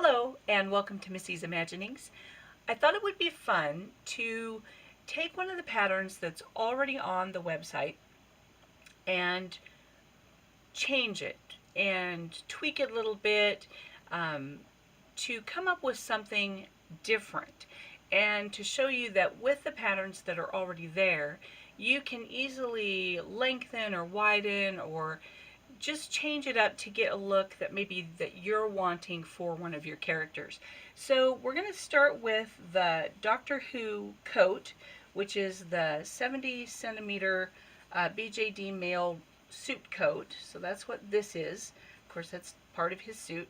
Hello and welcome to Missy's Imaginings. I thought it would be fun to take one of the patterns that's already on the website and change it and tweak it a little bit to come up with something different and to show you that with the patterns that are already there, you can easily lengthen or widen or just change it up to get a look that maybe that you're wanting for one of your characters. So we're going to start with the Doctor Who coat, which is the 70 centimeter BJD male suit coat. So that's what this is. Of course, that's part of his suit.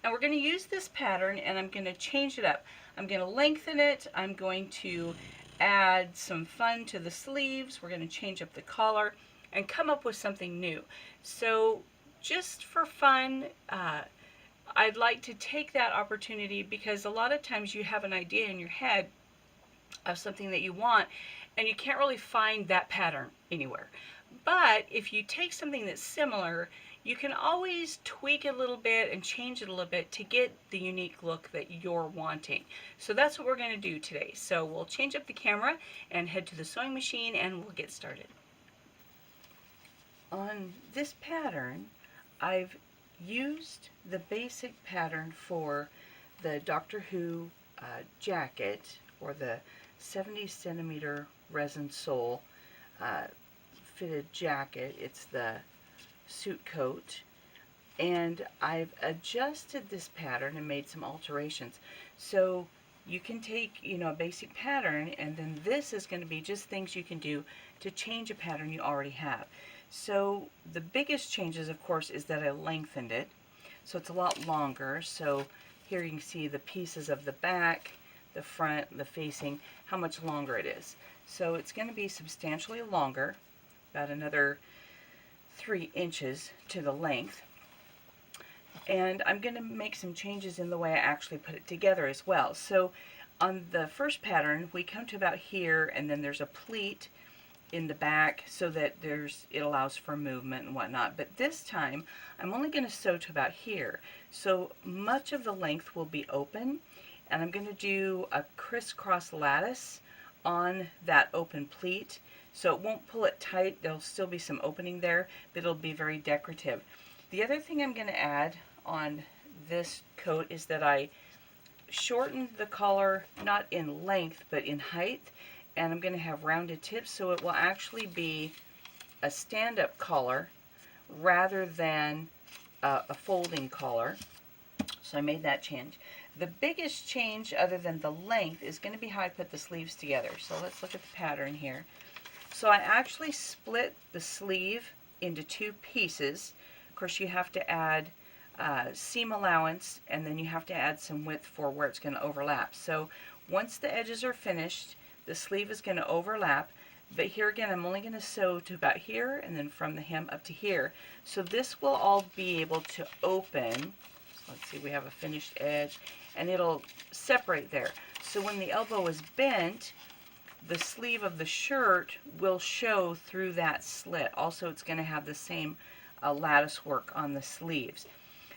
And we're going to use this pattern and I'm going to change it up. I'm going to lengthen it. I'm going to add some fun to the sleeves. We're going to change up the collar and come up with something new. So just for fun, I'd like to take that opportunity because a lot of times you have an idea in your head of something that you want and you can't really find that pattern anywhere. But if you take something that's similar, you can always tweak it a little bit and change it a little bit to get the unique look that you're wanting. So that's what we're going to do today. So we'll change up the camera and head to the sewing machine and we'll get started. On this pattern, I've used the basic pattern for the Doctor Who jacket, or the 70 centimeter resin sole fitted jacket. It's the suit coat, and I've adjusted this pattern and made some alterations. So you can take, a basic pattern, and then this is going to be just things you can do to change a pattern you already have. So the biggest changes, of course, is that I lengthened it, so it's a lot longer. So here you can see the pieces of the back, the front, the facing, how much longer it is. So it's going to be substantially longer, about another 3 inches to the length. And I'm going to make some changes in the way I actually put it together as well. So on the first pattern, we come to about here, and then there's a pleat in the back so that it allows for movement and whatnot. But this time I'm only going to sew to about here, so much of the length will be open, and I'm going to do a crisscross lattice on that open pleat, so it won't pull it tight. There'll still be some opening there, but it'll be very decorative. The other thing I'm going to add on this coat is that I shortened the collar, not in length but in height, and I'm going to have rounded tips, so it will actually be a stand-up collar rather than a folding collar. So I made that change. The biggest change, other than the length, is going to be how I put the sleeves together. So let's look at the pattern here. So I actually split the sleeve into 2 pieces. Of course, you have to add seam allowance, and then you have to add some width for where it's going to overlap. So once the edges are finished, the sleeve is going to overlap, but here again I'm only going to sew to about here and then from the hem up to here. So this will all be able to open. So let's see, we have a finished edge, and it'll separate there. So when the elbow is bent, the sleeve of the shirt will show through that slit. Also, it's going to have the same lattice work on the sleeves.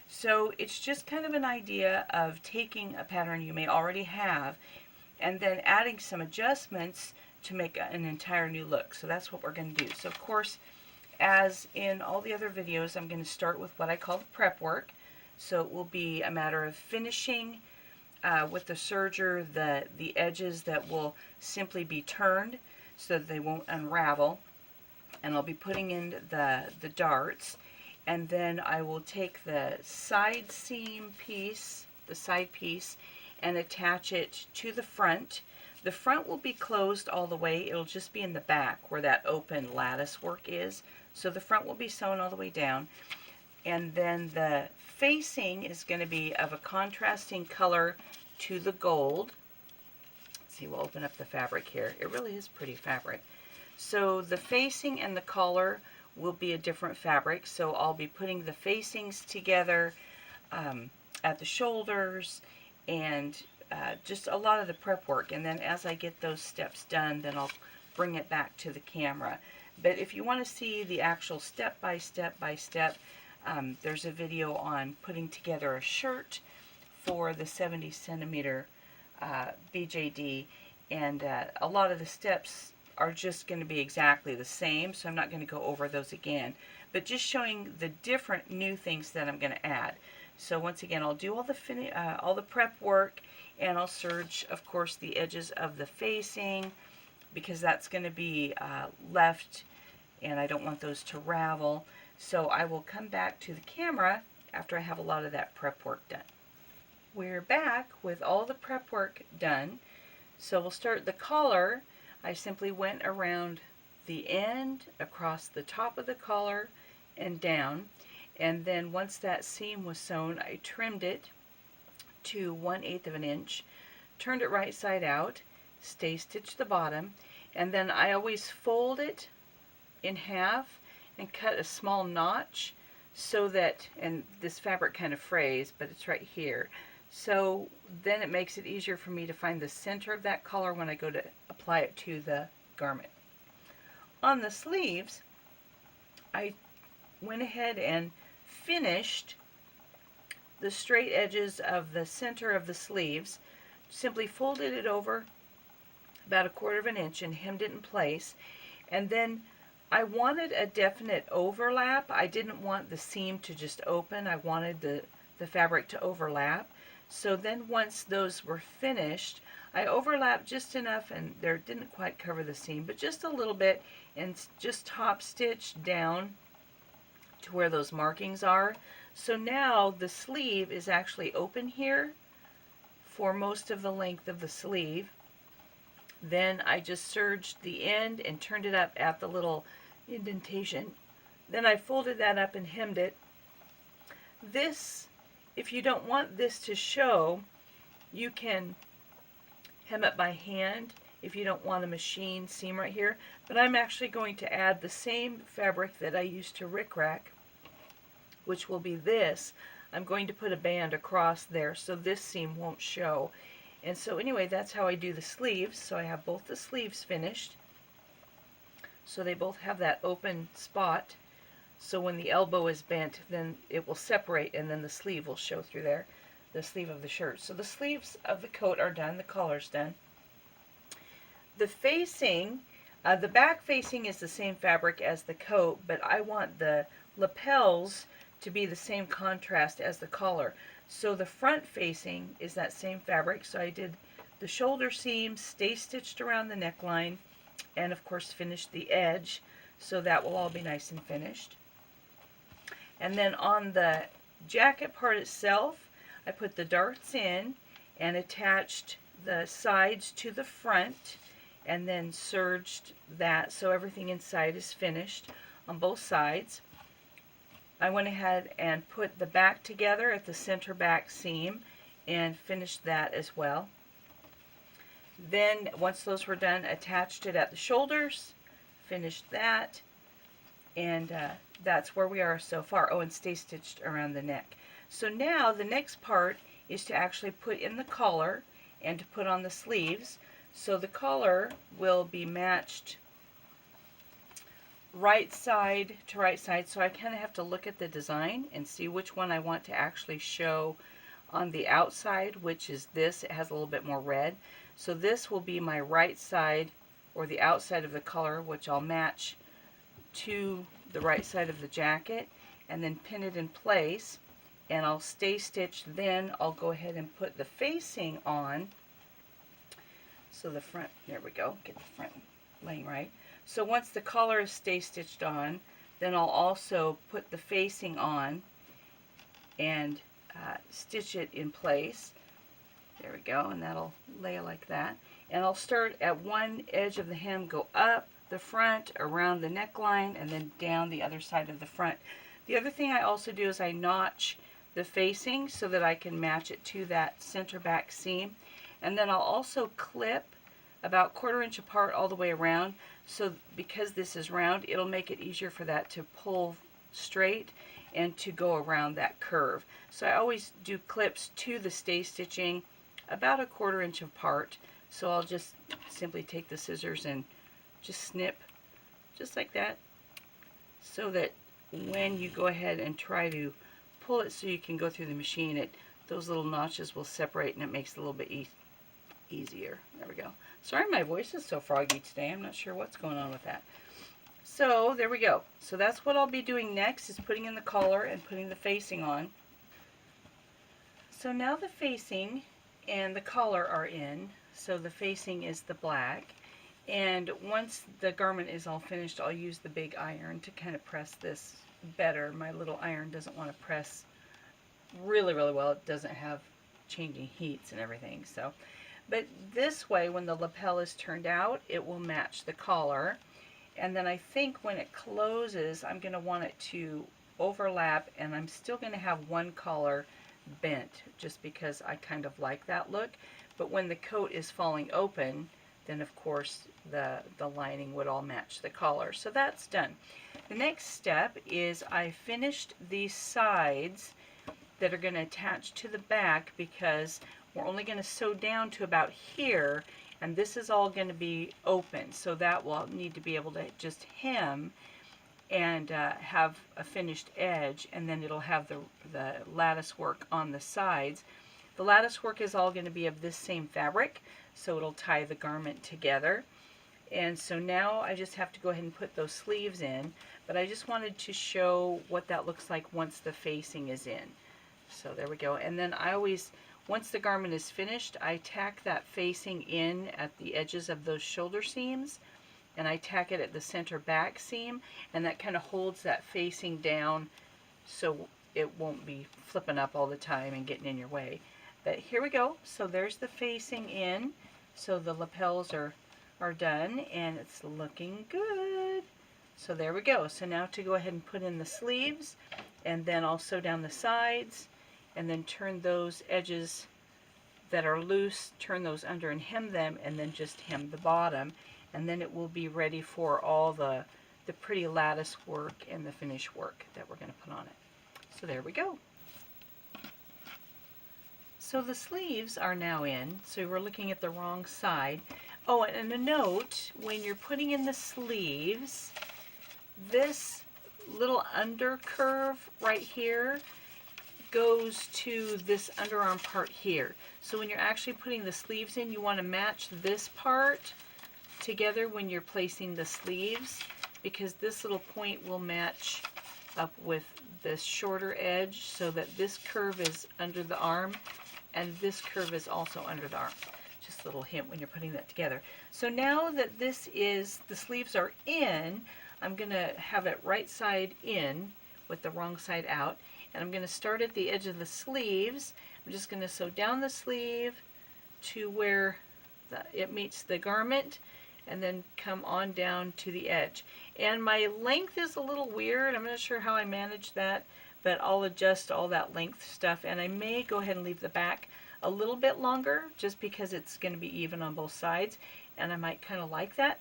So it's just kind of an idea of taking a pattern you may already have and then adding some adjustments to make an entire new look. So that's what we're going to do. So of course, as in all the other videos, I'm going to start with what I call the prep work. So it will be a matter of finishing with the serger the edges that will simply be turned so that they won't unravel. And I'll be putting in the darts, and then I will take the side seam piece, the side piece, and attach it to the front. The front will be closed all the way. It'll just be in the back where that open lattice work is. So the front will be sewn all the way down. And then the facing is going to be of a contrasting color to the gold. Let's see, we'll open up the fabric here. It really is pretty fabric. So the facing and the collar will be a different fabric. So I'll be putting the facings together at the shoulders, and just a lot of the prep work. And then as I get those steps done, then I'll bring it back to the camera. But if you want to see the actual step by step, there's a video on putting together a shirt for the 70 centimeter BJD, and a lot of the steps are just going to be exactly the same, so I'm not going to go over those again, but just showing the different new things that I'm going to add. So once again, I'll do all the prep work, and I'll serge, of course, the edges of the facing, because that's going to be left, and I don't want those to ravel. So I will come back to the camera after I have a lot of that prep work done. We're back with all the prep work done. So we'll start the collar. I simply went around the end, across the top of the collar, and down. And then once that seam was sewn, I trimmed it to 1/8 of an inch, turned it right side out, stay stitched the bottom, and then I always fold it in half and cut a small notch so that, and this fabric kind of frays, but it's right here. So then it makes it easier for me to find the center of that collar when I go to apply it to the garment. On the sleeves, I went ahead and finished the straight edges of the center of the sleeves, simply folded it over about 1/4 of an inch and hemmed it in place, and then I wanted a definite overlap. I didn't want the seam to just open. I wanted the fabric to overlap. So then once those were finished, I overlapped just enough, and there didn't quite cover the seam, but just a little bit, and just top stitched down to where those markings are. So now the sleeve is actually open here for most of the length of the sleeve. Then I just serged the end and turned it up at the little indentation. Then I folded that up and hemmed it. This, if you don't want this to show, you can hem it by hand if you don't want a machine seam right here. But I'm actually going to add the same fabric that I used to rickrack, which will be this. I'm going to put a band across there so this seam won't show. And so anyway, that's how I do the sleeves. So I have both the sleeves finished. So they both have that open spot. So when the elbow is bent, then it will separate, and then the sleeve will show through there, the sleeve of the shirt. So the sleeves of the coat are done, the collar's done. The facing, the back facing is the same fabric as the coat, but I want the lapels to be the same contrast as the collar. So the front facing is that same fabric. So I did the shoulder seam, stay stitched around the neckline, and of course finished the edge. So that will all be nice and finished. And then on the jacket part itself, I put the darts in and attached the sides to the front, and then serged that so everything inside is finished on both sides. I went ahead and put the back together at the center back seam and finished that as well. Then once those were done, attached it at the shoulders, finished that, and that's where we are so far. Oh, and stay stitched around the neck. So now the next part is to actually put in the collar and to put on the sleeves. So the collar will be matched right side to right side, so I kind of have to look at the design and see which one I want to actually show on the outside, which is this. It has a little bit more red. So this will be my right side, or the outside of the collar, which I'll match to the right side of the jacket, and then pin it in place, and I'll stay stitched. Then I'll go ahead and put the facing on. So the front, there we go, get the front laying right. So once the collar is stay stitched on, then I'll also put the facing on and stitch it in place. There we go, and that'll lay like that. And I'll start at one edge of the hem, go up the front, around the neckline, and then down the other side of the front. The other thing I also do is I notch the facing so that I can match it to that center back seam. And then I'll also clip about 1/4 inch apart all the way around. So because this is round, it'll make it easier for that to pull straight and to go around that curve. So I always do clips to the stay stitching about 1/4 inch apart. So I'll just simply take the scissors and just snip just like that, so that when you go ahead and try to pull it so you can go through the machine, those little notches will separate and it makes it a little bit easier. There we go. Sorry my voice is so froggy today. I'm not sure what's going on with that. So there we go. So that's what I'll be doing next, is putting in the collar and putting the facing on. So now the facing and the collar are in. So the facing is the black. And once the garment is all finished, I'll use the big iron to kind of press this better. My little iron doesn't want to press really well. It doesn't have changing heats and everything. So, but this way, when the lapel is turned out, it will match the collar. And then I think when it closes, I'm going to want it to overlap, and I'm still going to have one collar bent, just because I kind of like that look. But when the coat is falling open, then of course the lining would all match the collar. So that's done. The next step is I finished these sides that are going to attach to the back, because we're only going to sew down to about here, and this is all going to be open, so that will need to be able to just hem and have a finished edge, and then it'll have the lattice work on the sides. The lattice work is all going to be of this same fabric, so it'll tie the garment together. And so now I just have to go ahead and put those sleeves in, but I just wanted to show what that looks like once the facing is in. So there we go. And then I always, once the garment is finished, I tack that facing in at the edges of those shoulder seams, and I tack it at the center back seam, and that kind of holds that facing down so it won't be flipping up all the time and getting in your way. But here we go. So there's the facing in. So the lapels are done, and it's looking good. So there we go. So now to go ahead and put in the sleeves, and then I'll sew down the sides, and then turn those edges that are loose, turn those under and hem them, and then just hem the bottom, and then it will be ready for all the pretty lattice work and the finish work that we're going to put on it. So there we go. So the sleeves are now in, so we're looking at the wrong side. Oh, and a note, when you're putting in the sleeves, this little under curve right here goes to this underarm part here. So when you're actually putting the sleeves in, you want to match this part together when you're placing the sleeves, because this little point will match up with this shorter edge, so that this curve is under the arm and this curve is also under the arm. Just a little hint when you're putting that together. So now that this is, the sleeves are in, I'm going to have it right side in with the wrong side out, and I'm going to start at the edge of the sleeves. I'm just going to sew down the sleeve to where it meets the garment, and then come on down to the edge. And my length is a little weird. I'm not sure how I manage that, but I'll adjust all that length stuff, and I may go ahead and leave the back a little bit longer, just because it's going to be even on both sides, and I might kind of like that.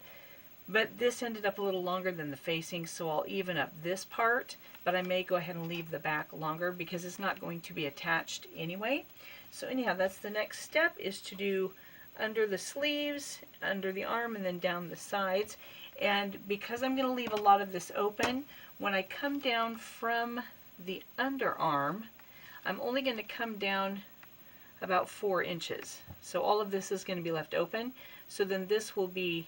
But this ended up a little longer than the facing, so I'll even up this part, but I may go ahead and leave the back longer because it's not going to be attached anyway. So anyhow, that's the next step, is to do under the sleeves, under the arm, and then down the sides. And because I'm going to leave a lot of this open, when I come down from the underarm, I'm only going to come down about 4 inches. So all of this is going to be left open. So then this will be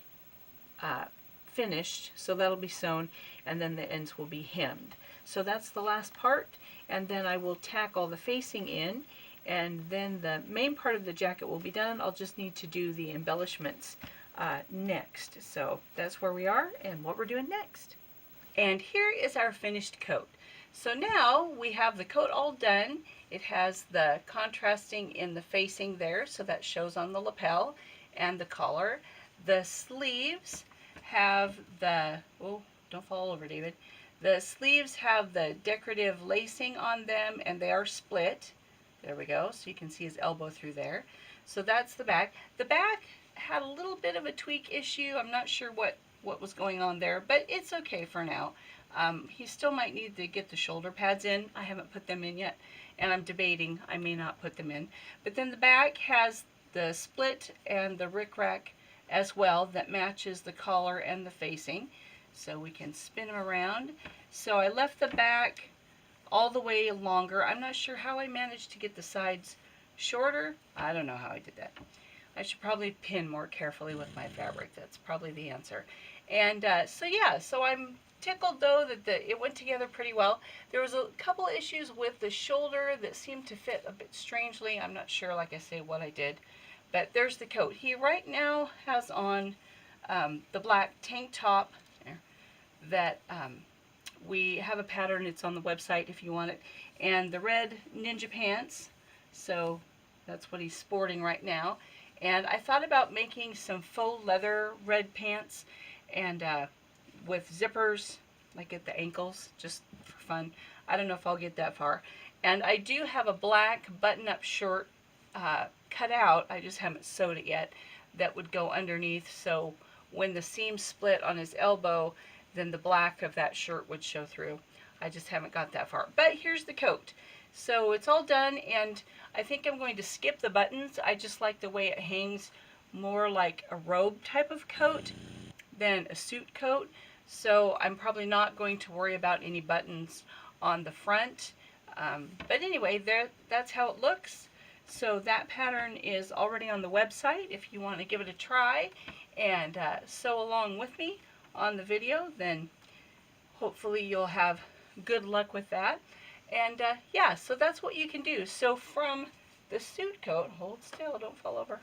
finished, so that'll be sewn, and then the ends will be hemmed. So that's the last part, and then I will tack all the facing in, and then the main part of the jacket will be done. I'll just need to do the embellishments next. So that's where we are and what we're doing next. And here is our finished coat. So now we have the coat all done. It has the contrasting in the facing there, so that shows on the lapel and the collar. The sleeves have the, oh, don't fall over, David. The sleeves have the decorative lacing on them, and they are split. There we go, so you can see his elbow through there. So that's the back. The back had a little bit of a tweak issue. I'm not sure what was going on there, but it's okay for now. He still might need to get the shoulder pads in. I haven't put them in yet, and I'm debating I may not put them in. But then the back has the split and the rickrack as well that matches the collar and the facing. So we can spin them around. So I left the back all the way longer. I'm not sure how I managed to get the sides shorter. I don't know how I did that. I should probably pin more carefully with my fabric. That's probably the answer. And so yeah, so I'm tickled though that it went together pretty well. There was a couple issues with the shoulder that seemed to fit a bit strangely. I'm not sure, like I say, what I did. But there's the coat. He right now has on the black tank top that we have a pattern. It's on the website if you want it. And the red ninja pants. So that's what he's sporting right now. And I thought about making some faux leather red pants and with zippers like at the ankles, just for fun. I don't know if I'll get that far. And I do have a black button-up shirt cut out. I just haven't sewed it yet. That would go underneath, so when the seam split on his elbow, then the black of that shirt would show through. I just haven't got that far. But here's the coat. So it's all done, and I think I'm going to skip the buttons. I just like the way it hangs, more like a robe type of coat than a suit coat. So I'm probably not going to worry about any buttons on the front. But anyway, that's how it looks. So that pattern is already on the website if you want to give it a try and sew along with me on the video, then hopefully you'll have good luck with that. And yeah, so that's what you can do. So from the suit coat, hold still, don't fall over.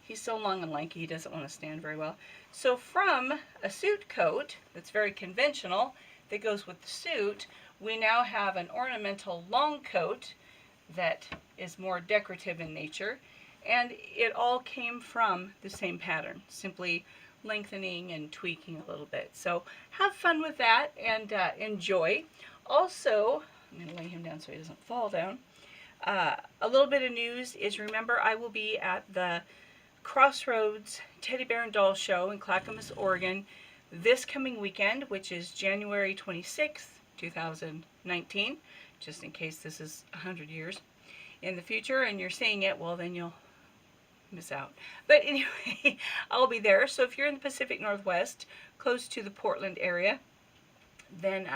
He's so long and lanky, he doesn't want to stand very well. So from a suit coat that's very conventional, that goes with the suit, we now have an ornamental long coat that is more decorative in nature, and it all came from the same pattern, simply lengthening and tweaking a little bit. So have fun with that and enjoy. Also, I'm going to lay him down so he doesn't fall down. A little bit of news is, remember, I will be at the Crossroads Teddy Bear and Doll Show in Clackamas, Oregon this coming weekend, which is January 26th, 2019, just in case this is 100 years in the future and you're seeing it, well, then you'll miss out. But anyway, I'll be there. So if you're in the Pacific Northwest, close to the Portland area, then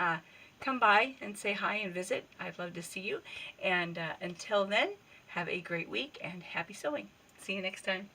come by and say hi and visit. I'd love to see you. And until then, have a great week and happy sewing. See you next time.